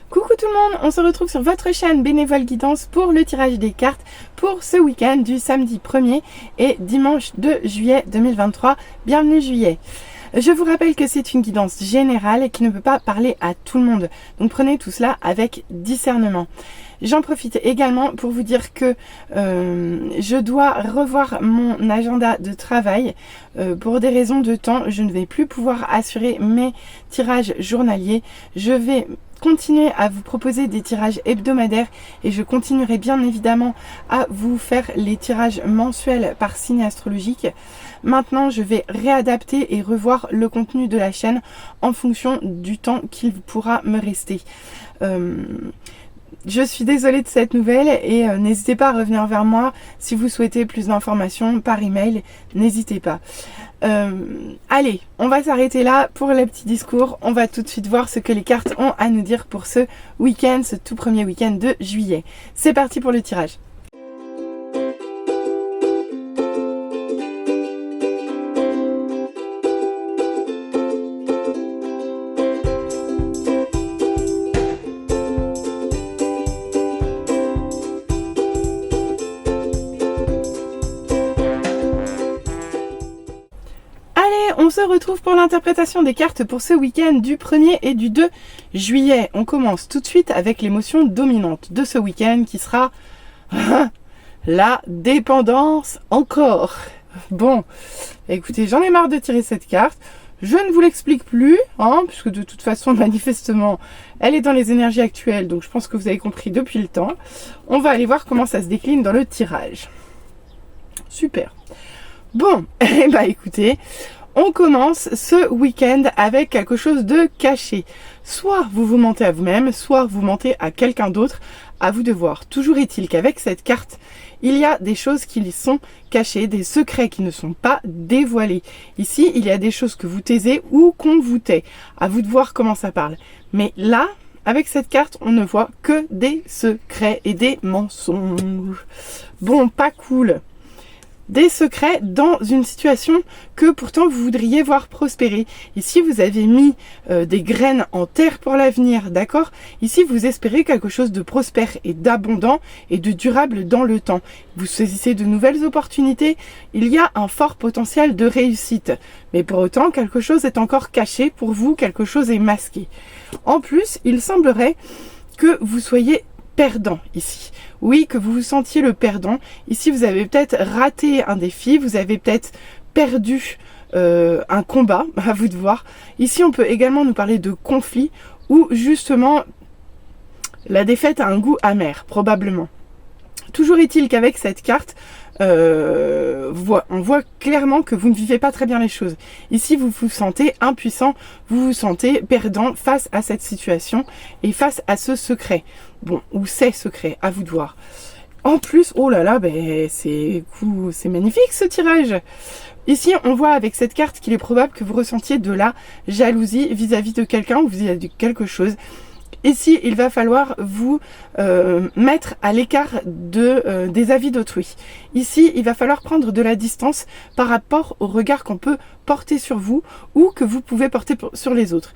Coucou tout le monde, on se retrouve sur votre chaîne Bénévole Guidance pour le tirage des cartes pour ce week-end du samedi 1er et dimanche 2 juillet 2023. Bienvenue juillet. Je vous rappelle que c'est une guidance générale et qui ne peut pas parler à tout le monde. Donc prenez tout cela avec discernement. J'en profite également pour vous dire que je dois revoir mon agenda de travail. Pour des raisons de temps, je ne vais plus pouvoir assurer mes tirages journaliers. Je vais continuer à vous proposer des tirages hebdomadaires et je continuerai bien évidemment à vous faire les tirages mensuels par signe astrologique. Maintenant, je vais réadapter et revoir le contenu de la chaîne en fonction du temps qu'il pourra me rester. Je suis désolée de cette nouvelle et n'hésitez pas à revenir vers moi si vous souhaitez plus d'informations par email, n'hésitez pas. Allez, on va s'arrêter là pour le petit discours. On va tout de suite voir ce que les cartes ont à nous dire pour ce week-end, ce tout premier week-end de juillet. C'est parti pour le tirage. On se retrouve pour l'interprétation des cartes pour ce week-end du 1er et du 2 juillet. On commence tout de suite avec l'émotion dominante de ce week-end qui sera la dépendance encore. Bon, écoutez, j'en ai marre de tirer cette carte. Je ne vous l'explique plus, puisque de toute façon, manifestement, elle est dans les énergies actuelles, donc je pense que vous avez compris depuis le temps. On va aller voir comment ça se décline dans le tirage. Super. Bon, et bah écoutez, on commence ce week-end avec quelque chose de caché. Soit vous vous mentez à vous-même, soit vous mentez à quelqu'un d'autre, à vous de voir. Toujours est-il qu'avec cette carte, il y a des choses qui sont cachées, des secrets qui ne sont pas dévoilés. Ici, il y a des choses que vous taisez ou qu'on vous tait. À vous de voir comment ça parle. Mais là, avec cette carte, on ne voit que des secrets et des mensonges. Bon, pas cool. Des secrets dans une situation que pourtant vous voudriez voir prospérer. Ici, vous avez mis des graines en terre pour l'avenir, d'accord? Ici, vous espérez quelque chose de prospère et d'abondant et de durable dans le temps. Vous saisissez de nouvelles opportunités. Il y a un fort potentiel de réussite. Mais pour autant, quelque chose est encore caché pour vous, quelque chose est masqué. En plus, il semblerait que vous soyez perdant ici. Oui, que vous vous sentiez le perdant. Ici, vous avez peut-être raté un défi, vous avez peut-être perdu un combat, à vous de voir. Ici, on peut également nous parler de conflit où justement la défaite a un goût amer, probablement. Toujours est-il qu'avec cette carte, on voit clairement que vous ne vivez pas très bien les choses. Ici, vous vous sentez impuissant, vous vous sentez perdant face à cette situation et face à ce secret. Bon, ou ces secrets, à vous de voir. En plus, oh là là, c'est magnifique ce tirage. Ici, on voit avec cette carte qu'il est probable que vous ressentiez de la jalousie vis-à-vis de quelqu'un ou vis-à-vis de quelque chose. Ici, il va falloir vous mettre à l'écart des avis d'autrui. Ici, il va falloir prendre de la distance par rapport au regard qu'on peut porter sur vous ou que vous pouvez porter sur les autres.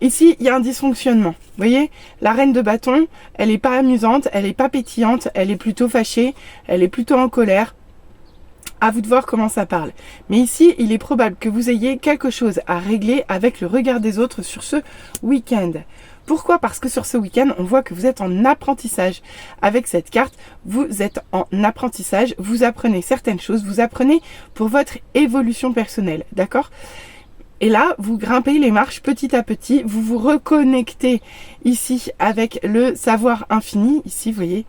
Ici, il y a un dysfonctionnement. Vous voyez, la reine de bâton, elle n'est pas amusante, elle n'est pas pétillante, elle est plutôt fâchée, elle est plutôt en colère. À vous de voir comment ça parle. Mais ici, il est probable que vous ayez quelque chose à régler avec le regard des autres sur ce week-end. Pourquoi? Parce que sur ce week-end, on voit que vous êtes en apprentissage. Avec cette carte, vous êtes en apprentissage, vous apprenez certaines choses, vous apprenez pour votre évolution personnelle, d'accord? Et là, vous grimpez les marches petit à petit, vous vous reconnectez ici avec le savoir infini, ici, vous voyez.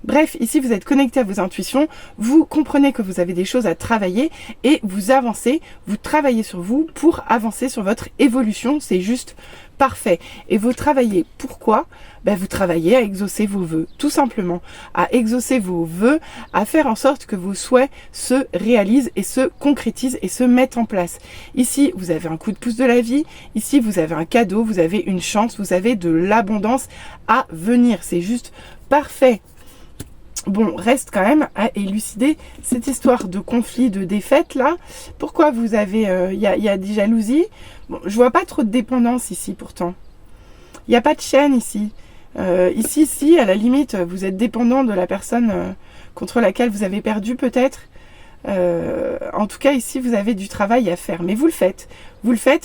Bref, ici, vous êtes connecté à vos intuitions, vous comprenez que vous avez des choses à travailler et vous avancez, vous travaillez sur vous pour avancer sur votre évolution, c'est juste parfait. Et vous travaillez pourquoi? Vous travaillez à exaucer vos vœux, tout simplement. À exaucer vos vœux, à faire en sorte que vos souhaits se réalisent et se concrétisent et se mettent en place. Ici, vous avez un coup de pouce de la vie. Ici, vous avez un cadeau, vous avez une chance, vous avez de l'abondance à venir. C'est juste parfait. Bon, reste quand même à élucider cette histoire de conflit, de défaite là. Pourquoi vous avez, y a des jalousies? Bon, je vois pas trop de dépendance ici pourtant. Il n'y a pas de chaîne ici. Ici, si à la limite vous êtes dépendant de la personne contre laquelle vous avez perdu peut-être, en tout cas ici vous avez du travail à faire, mais vous le faites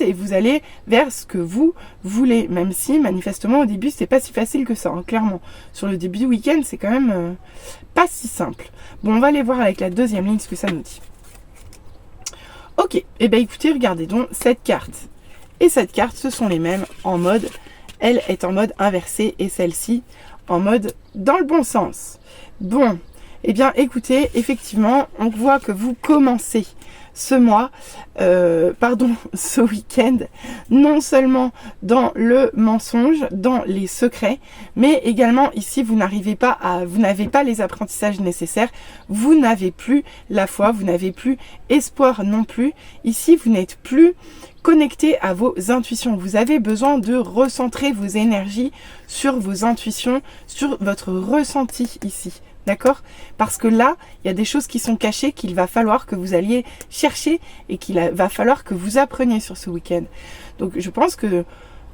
et vous allez vers ce que vous voulez, même si manifestement au début c'est pas si facile que ça, hein, clairement. Sur le début du week-end c'est quand même pas si simple. Bon, on va aller voir avec la deuxième ligne ce que ça nous dit. Ok, et bien écoutez, regardez donc cette carte et cette carte, ce sont les mêmes en mode, elle est en mode inversé et celle-ci en mode dans le bon sens. Bon, eh bien écoutez, effectivement, on voit que vous commencez ce mois, ce week-end, non seulement dans le mensonge, dans les secrets, mais également ici vous n'avez pas les apprentissages nécessaires, vous n'avez plus la foi, vous n'avez plus espoir non plus. Ici vous n'êtes plus connecté à vos intuitions. Vous avez besoin de recentrer vos énergies sur vos intuitions, sur votre ressenti ici. D'accord? Parce que là, il y a des choses qui sont cachées qu'il va falloir que vous alliez chercher et qu'il va falloir que vous appreniez sur ce week-end. Donc je pense que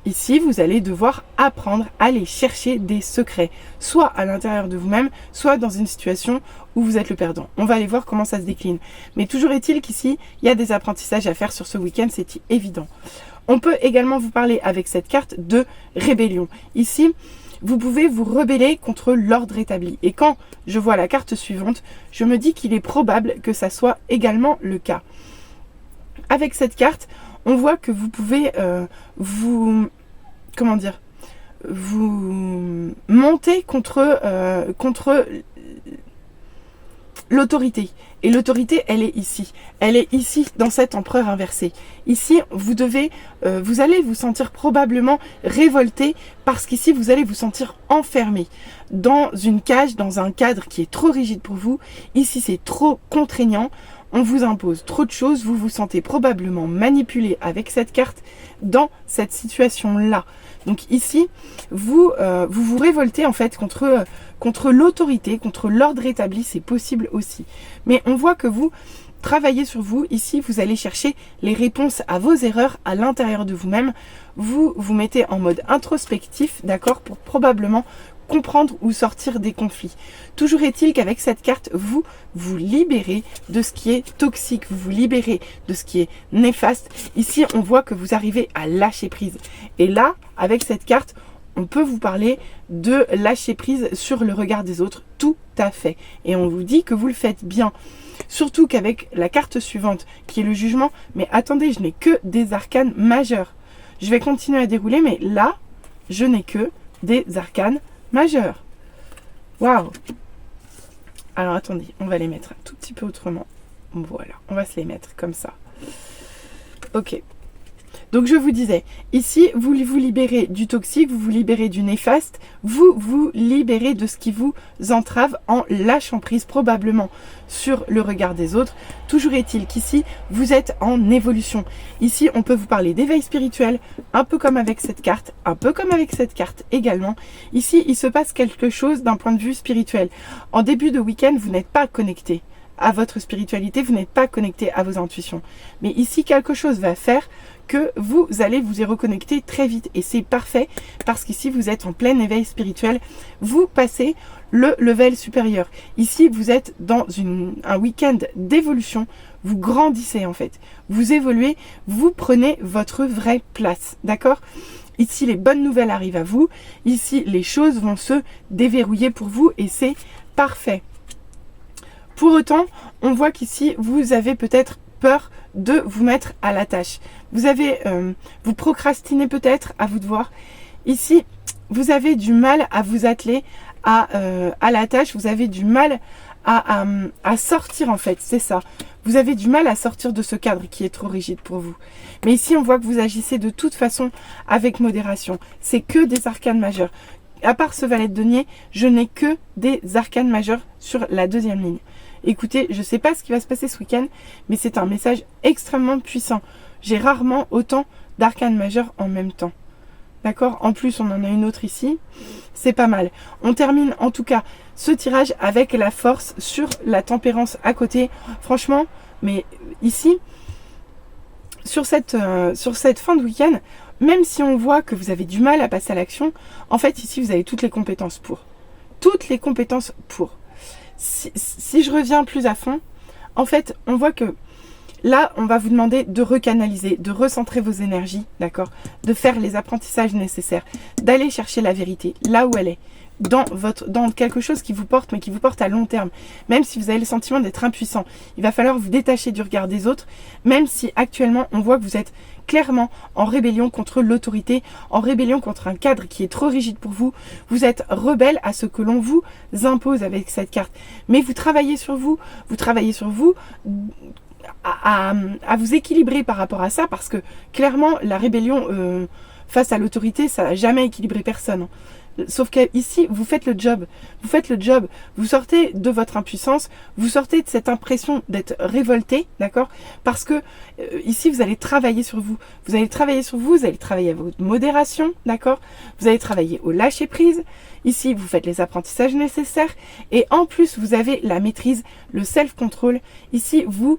ici, vous allez devoir apprendre à aller chercher des secrets, soit à l'intérieur de vous-même, soit dans une situation où vous êtes le perdant. On va aller voir comment ça se décline. Mais toujours est-il qu'ici, il y a des apprentissages à faire sur ce week-end, c'est évident. On peut également vous parler avec cette carte de rébellion. Ici, vous pouvez vous rebeller contre l'ordre établi. Et quand je vois la carte suivante, je me dis qu'il est probable que ça soit également le cas. Avec cette carte, on voit que vous pouvez vous monter contre l'autorité. Et l'autorité, elle est ici. Elle est ici, dans cet empereur inversé. Ici, vous allez vous sentir probablement révolté parce qu'ici, vous allez vous sentir enfermé dans une cage, dans un cadre qui est trop rigide pour vous. Ici, c'est trop contraignant. On vous impose trop de choses. Vous vous sentez probablement manipulé avec cette carte dans cette situation-là. Donc ici, vous vous révoltez en fait contre l'autorité, contre l'ordre établi, c'est possible aussi. Mais on voit que vous travaillez sur vous. Ici, vous allez chercher les réponses à vos erreurs à l'intérieur de vous-même. Vous vous mettez en mode introspectif, d'accord, pour probablement comprendre ou sortir des conflits. Toujours est-il qu'avec cette carte, vous vous libérez de ce qui est toxique, vous vous libérez de ce qui est néfaste. Ici, on voit que vous arrivez à lâcher prise. Et là, avec cette carte, on peut vous parler de lâcher prise sur le regard des autres, tout à fait. Et on vous dit que vous le faites bien. Surtout qu'avec la carte suivante, qui est le jugement, mais attendez, je n'ai que des arcanes majeurs. Je vais continuer à dérouler, mais là, je n'ai que des arcanes majeurs. Waouh! Alors attendez, on va les mettre un tout petit peu autrement. Voilà, on va se les mettre comme ça. Ok. Donc je vous disais, ici, vous vous libérez du toxique, vous vous libérez du néfaste, vous vous libérez de ce qui vous entrave en lâchant prise probablement sur le regard des autres. Toujours est-il qu'ici, vous êtes en évolution. Ici, on peut vous parler d'éveil spirituel, un peu comme avec cette carte, un peu comme avec cette carte également. Ici, il se passe quelque chose d'un point de vue spirituel. En début de week-end, vous n'êtes pas connecté à votre spiritualité, vous n'êtes pas connecté à vos intuitions. Mais ici, quelque chose va faire que vous allez vous y reconnecter très vite. Et c'est parfait parce qu'ici, vous êtes en plein éveil spirituel. Vous passez le level supérieur. Ici, vous êtes dans un week-end d'évolution. Vous grandissez en fait. Vous évoluez, vous prenez votre vraie place. D'accord ? Ici, les bonnes nouvelles arrivent à vous. Ici, les choses vont se déverrouiller pour vous et c'est parfait. Pour autant, on voit qu'ici, vous avez peut-être peur de vous mettre à la tâche. Vous procrastinez peut-être, à vous de voir. Ici, vous avez du mal à vous atteler à la tâche. Vous avez du mal à sortir en fait, c'est ça. Vous avez du mal à sortir de ce cadre qui est trop rigide pour vous. Mais ici, on voit que vous agissez de toute façon avec modération. C'est que des arcanes majeures. À part ce valet de denier, je n'ai que des arcanes majeures sur la deuxième ligne. Écoutez, je ne sais pas ce qui va se passer ce week-end, mais c'est un message extrêmement puissant. J'ai rarement autant d'arcanes majeures en même temps. D'accord ? En plus, on en a une autre ici. C'est pas mal. On termine en tout cas ce tirage avec la force sur la tempérance à côté. Franchement, mais ici, sur cette fin de week-end, même si on voit que vous avez du mal à passer à l'action, en fait, ici, vous avez toutes les compétences pour. Toutes les compétences pour. Si je reviens plus à fond, en fait, on voit que là, on va vous demander de recanaliser, de recentrer vos énergies, d'accord? De faire les apprentissages nécessaires, d'aller chercher la vérité, là où elle est, dans quelque chose qui vous porte, mais qui vous porte à long terme. Même si vous avez le sentiment d'être impuissant, il va falloir vous détacher du regard des autres, même si actuellement, on voit que vous êtes clairement en rébellion contre l'autorité, en rébellion contre un cadre qui est trop rigide pour vous. Vous êtes rebelle à ce que l'on vous impose avec cette carte. Mais vous travaillez sur vous à vous équilibrer par rapport à ça, parce que clairement, la rébellion face à l'autorité, ça n'a jamais équilibré personne. Sauf qu'ici, vous faites le job. Vous sortez de votre impuissance, vous sortez de cette impression d'être révolté, d'accord? Parce que ici, vous allez travailler sur vous. Vous allez travailler à votre modération, d'accord? Vous allez travailler au lâcher prise. Ici, vous faites les apprentissages nécessaires. Et en plus, vous avez la maîtrise, le self-control. Ici, vous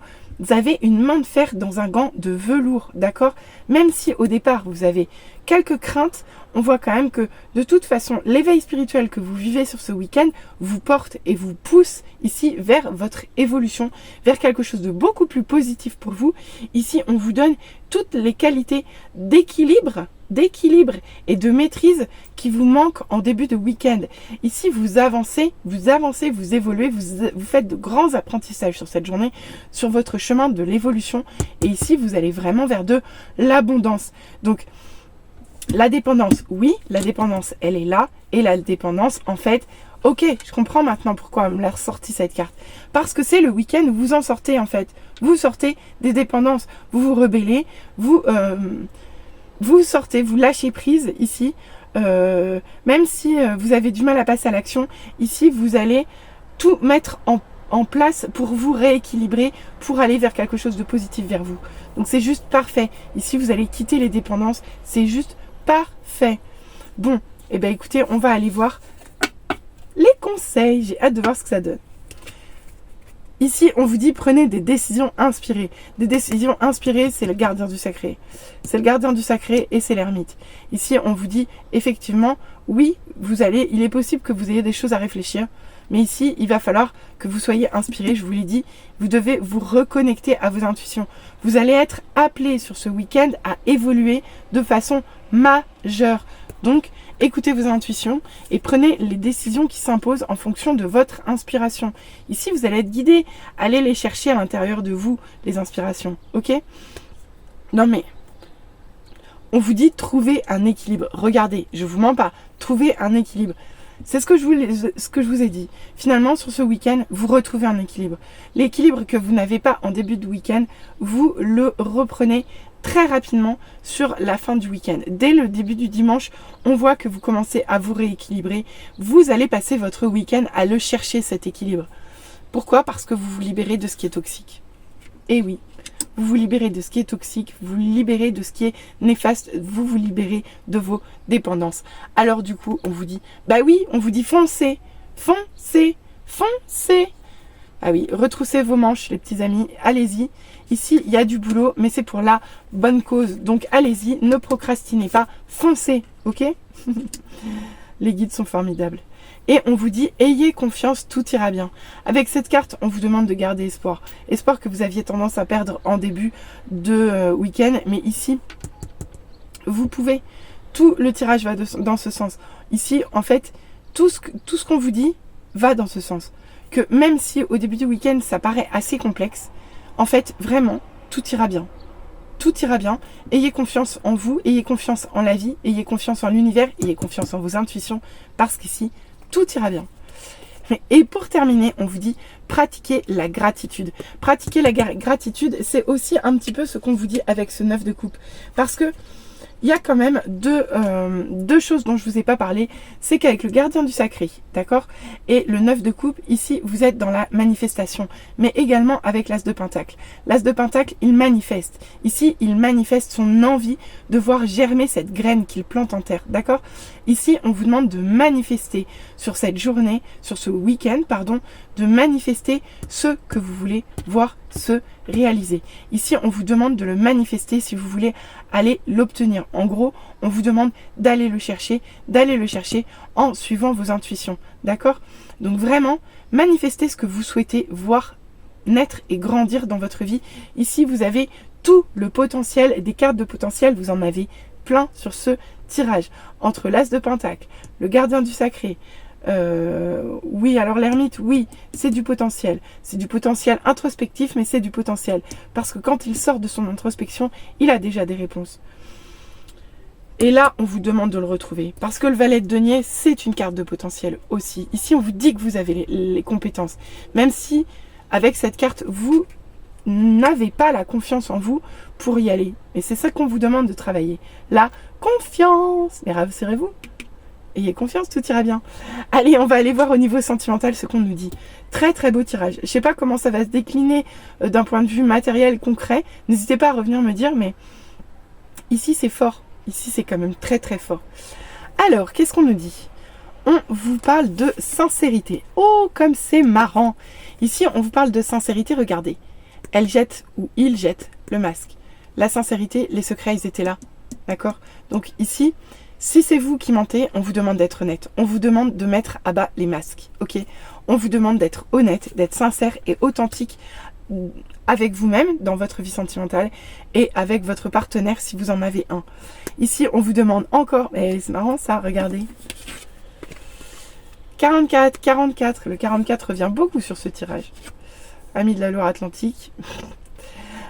avez une main de fer dans un gant de velours, d'accord? Même si au départ, vous avez quelques craintes, on voit quand même que de toute façon, l'éveil spirituel que vous vivez sur ce week-end vous porte et vous pousse ici vers votre évolution, vers quelque chose de beaucoup plus positif pour vous. Ici, on vous donne toutes les qualités d'équilibre et de maîtrise qui vous manquent en début de week-end. Ici, vous avancez, vous évoluez, vous faites de grands apprentissages sur cette journée, sur votre chemin de l'évolution. Et ici, vous allez vraiment vers de l'abondance. Donc, la dépendance, oui, la dépendance, elle est là. Et la dépendance, en fait, ok, je comprends maintenant pourquoi on me l'a ressorti cette carte. Parce que c'est le week-end où vous en sortez, en fait. Vous sortez des dépendances, vous vous rebellez, vous sortez, vous lâchez prise ici. Même si vous avez du mal à passer à l'action, ici, vous allez tout mettre en place pour vous rééquilibrer, pour aller vers quelque chose de positif vers vous. Donc c'est juste parfait. Ici, vous allez quitter les dépendances. C'est juste parfait. Bon, et bien écoutez, on va aller voir les conseils. J'ai hâte de voir ce que ça donne. Ici, on vous dit prenez des décisions inspirées. Des décisions inspirées, c'est le gardien du sacré. C'est le gardien du sacré et c'est l'ermite. Ici, on vous dit effectivement, oui, il est possible que vous ayez des choses à réfléchir. Mais ici, il va falloir que vous soyez inspiré, je vous l'ai dit. Vous devez vous reconnecter à vos intuitions. Vous allez être appelé sur ce week-end à évoluer de façon majeure. Donc, écoutez vos intuitions et prenez les décisions qui s'imposent en fonction de votre inspiration. Ici, vous allez être guidé. Allez les chercher à l'intérieur de vous, les inspirations. Ok? Non mais, on vous dit trouver un équilibre. Regardez, je vous mens pas. Trouver un équilibre. C'est ce que je vous ai dit. Finalement, sur ce week-end, vous retrouvez un équilibre. L'équilibre que vous n'avez pas en début de week-end, vous le reprenez très rapidement sur la fin du week-end. Dès le début du dimanche, on voit que vous commencez à vous rééquilibrer. Vous allez passer votre week-end à le chercher, cet équilibre. Pourquoi? Parce que vous vous libérez de ce qui est toxique. Et oui, vous vous libérez de ce qui est toxique, vous vous libérez de ce qui est néfaste, vous vous libérez de vos dépendances. Alors du coup, on vous dit, bah oui, on vous dit foncez, foncez, foncez. Ah oui, retroussez vos manches, les petits amis, allez-y. Ici, il y a du boulot, mais c'est pour la bonne cause. Donc allez-y, ne procrastinez pas, foncez, ok? Les guides sont formidables. Et on vous dit, ayez confiance, tout ira bien. Avec cette carte, on vous demande de garder espoir. Espoir que vous aviez tendance à perdre en début de week-end. Mais ici, vous pouvez. Tout le tirage va dans ce sens. Ici, en fait, tout ce qu'on vous dit va dans ce sens. Que même si au début du week-end, ça paraît assez complexe, en fait, vraiment, tout ira bien. Tout ira bien. Ayez confiance en vous, ayez confiance en la vie, ayez confiance en l'univers, ayez confiance en vos intuitions, parce qu'ici, tout ira bien. Et pour terminer, on vous dit pratiquez la gratitude. Pratiquer la gratitude, c'est aussi un petit peu ce qu'on vous dit avec ce 9 de coupe. Parce que il y a quand même deux choses dont je vous ai pas parlé. C'est qu'avec le gardien du sacré, d'accord, et le 9 de coupe, ici, vous êtes dans la manifestation. Mais également avec l'as de pentacle. L'as de pentacle, il manifeste. Ici, il manifeste son envie de voir germer cette graine qu'il plante en terre, d'accord. Ici, on vous demande de manifester sur cette journée, sur ce week-end, pardon, de manifester ce que vous voulez voir se réaliser. Ici, on vous demande de le manifester si vous voulez aller l'obtenir. En gros, on vous demande d'aller le chercher en suivant vos intuitions. D'accord? Donc vraiment, manifestez ce que vous souhaitez voir naître et grandir dans votre vie. Ici, vous avez tout le potentiel, des cartes de potentiel, vous en avez plein sur ce tirage. Entre l'As de Pentacle, le Gardien du Sacré, oui, alors l'ermite, oui, c'est du potentiel. C'est du potentiel introspectif, mais c'est du potentiel. Parce que quand il sort de son introspection, il a déjà des réponses. Et là, on vous demande de le retrouver. Parce que le Valet de Denier, c'est une carte de potentiel aussi. Ici, on vous dit que vous avez les compétences. Même si, avec cette carte, vous n'avez pas la confiance en vous pour y aller. Et c'est ça qu'on vous demande de travailler. La confiance. Mais rassurez-vous, ayez confiance, tout ira bien. Allez, on va aller voir au niveau sentimental ce qu'on nous dit. Très très beau tirage. Je ne sais pas comment ça va se décliner d'un point de vue matériel, concret. N'hésitez pas à revenir me dire, mais ici c'est fort. Ici c'est quand même très très fort. Alors, qu'est-ce qu'on nous dit? On vous parle de sincérité. Oh, comme c'est marrant. Ici, on vous parle de sincérité, regardez. Elle jette ou il jette le masque. La sincérité, les secrets, ils étaient là. D'accord? Donc ici, si c'est vous qui mentez, on vous demande d'être honnête. On vous demande de mettre à bas les masques. Ok? On vous demande d'être honnête, d'être sincère et authentique avec vous-même dans votre vie sentimentale et avec votre partenaire si vous en avez un. Ici, on vous demande encore, mais c'est marrant ça, regardez. 44, 44. Le 44 revient beaucoup sur ce tirage. Amis de la Loire-Atlantique.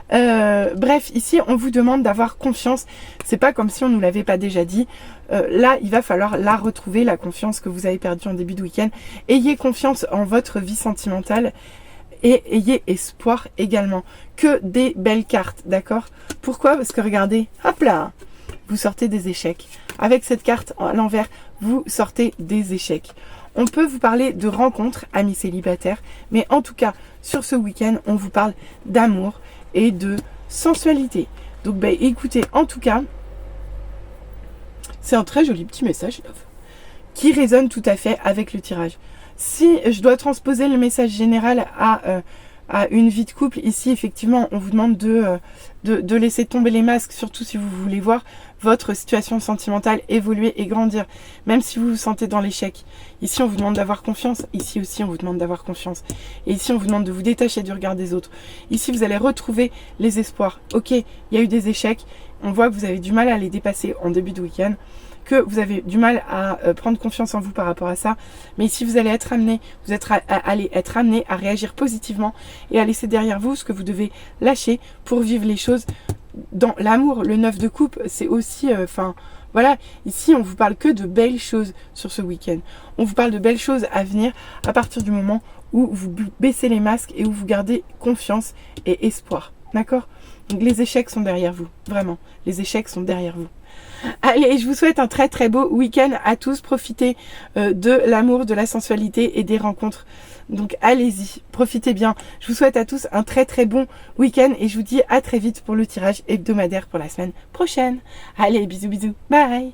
Bref, ici, on vous demande d'avoir confiance. C'est pas comme si on nous l'avait pas déjà dit. Là, il va falloir la retrouver, la confiance que vous avez perdue en début de week-end. Ayez confiance en votre vie sentimentale et ayez espoir également. Que des belles cartes, d'accord? Pourquoi? Parce que regardez, hop là, vous sortez des échecs. Avec cette carte à l'envers, vous sortez des échecs. On peut vous parler de rencontres, amis célibataires, mais en tout cas, sur ce week-end, on vous parle d'amour et de sensualité. Donc, ben, écoutez, en tout cas, c'est un très joli petit message, love, qui résonne tout à fait avec le tirage. Si je dois transposer le message général à une vie de couple, ici, effectivement, on vous demande de laisser tomber les masques, surtout si vous voulez voir votre situation sentimentale évoluer et grandir, même si vous vous sentez dans l'échec. Ici, on vous demande d'avoir confiance. Ici aussi, on vous demande d'avoir confiance. Et ici, on vous demande de vous détacher du regard des autres. Ici, vous allez retrouver les espoirs. Ok, il y a eu des échecs. On voit que vous avez du mal à les dépasser en début de week-end, que vous avez du mal à prendre confiance en vous par rapport à ça. Mais ici, vous allez être amené, allez être amené à réagir positivement et à laisser derrière vous ce que vous devez lâcher pour vivre les choses dans l'amour. Le 9 de coupe, c'est aussi, voilà, ici on vous parle que de belles choses sur ce week-end. On vous parle de belles choses à venir à partir du moment où vous baissez les masques et où vous gardez confiance et espoir. D'accord? Donc les échecs sont derrière vous, vraiment. Les échecs sont derrière vous. Allez, je vous souhaite un très très beau week-end à tous. Profitez de l'amour, de la sensualité et des rencontres. Donc allez-y, profitez bien. Je vous souhaite à tous un très très bon week-end et je vous dis à très vite pour le tirage hebdomadaire pour la semaine prochaine. Allez, bisous bisous, bye.